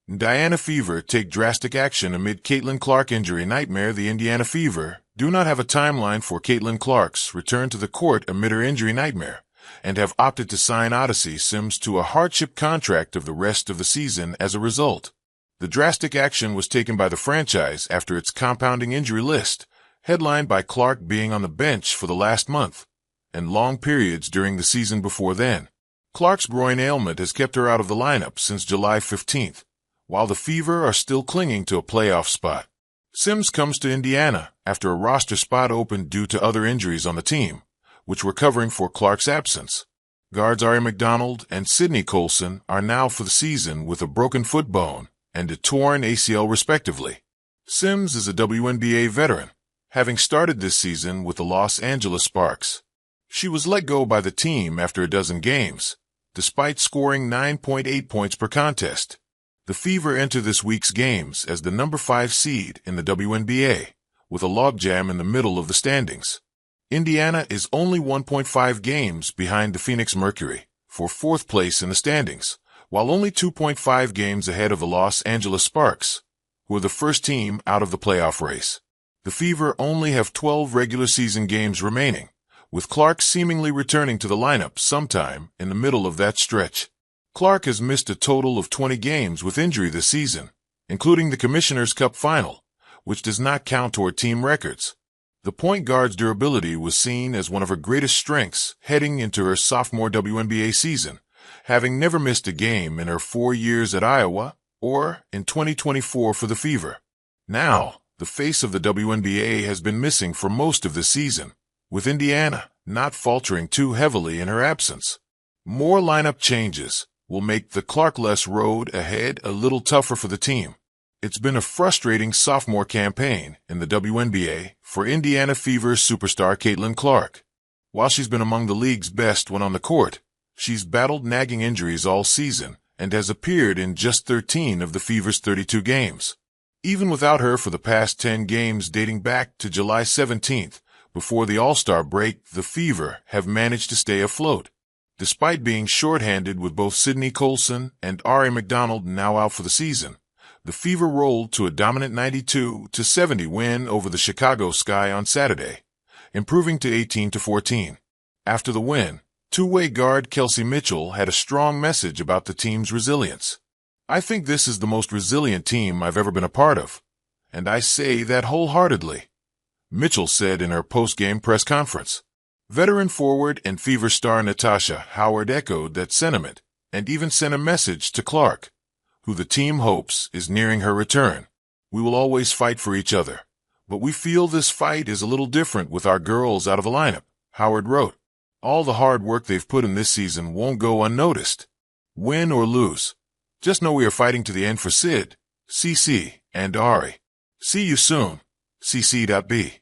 Indiana Fever take drastic action amid Caitlin Clark injury nightmare. The Indiana Fever do not have a timeline for Caitlin Clark's return to the court amid her injury nightmare, and have opted to sign Odyssey Sims to a hardship contract of the rest of the season as a result. The drastic action was taken by the franchise after its compounding injury list, headlined by Clark being on the bench for the last month, and long periods during the season before then. Clark's groin ailment has kept her out of the lineup since July 15th, while the Fever are still clinging to a playoff spot. Sims comes to Indiana after a roster spot opened due to other injuries on the team, which were covering for Clark's absence. Guards Ari McDonald and Sydney Colson are now for the season with a broken foot bone and a torn ACL respectively. Sims is a WNBA veteran, having started this season with the Los Angeles Sparks. She was let go by the team after a dozen games, despite scoring 9.8 points per contest. The Fever enter this week's games as the number 5 seed in the WNBA, with a logjam in the middle of the standings. Indiana is only 1.5 games behind the Phoenix Mercury for 4th place in the standings, while only 2.5 games ahead of the Los Angeles Sparks, who are the first team out of the playoff race. The Fever only have 12 regular season games remaining, with Clark seemingly returning to the lineup sometime in the middle of that stretch. Clark has missed a total of 20 games with injury this season, including the Commissioner's Cup Final, which does not count toward team records. The point guard's durability was seen as one of her greatest strengths heading into her sophomore WNBA season, having never missed a game in her 4 years at Iowa or in 2024 for the Fever. Now, the face of the WNBA has been missing for most of the season, with Indiana not faltering too heavily in her absence. More lineup changes will make the Clark-less road ahead a little tougher for the team. It's been a frustrating sophomore campaign in the WNBA for Indiana Fever superstar Caitlin Clark. While she's been among the league's best when on the court, she's battled nagging injuries all season and has appeared in just 13 of the Fever's 32 games. Even without her for the past 10 games dating back to July 17th, before the All-Star break, the Fever have managed to stay afloat. Despite being shorthanded with both Sydney Colson and Ari McDonald now out for the season, the Fever rolled to a dominant 92-70 win over the Chicago Sky on Saturday, improving to 18-14. After the win, two-way guard Kelsey Mitchell had a strong message about the team's resilience. "I think this is the most resilient team I've ever been a part of, and I say that wholeheartedly," Mitchell said in her post-game press conference. Veteran forward and Fever star Natasha Howard echoed that sentiment and even sent a message to Clark, who the team hopes is nearing her return. "We will always fight for each other, but we feel this fight is a little different with our girls out of the lineup," Howard wrote. "All the hard work they've put in this season won't go unnoticed. Win or lose, just know we are fighting to the end for Sid, CC, and Ari. See you soon, CC.B."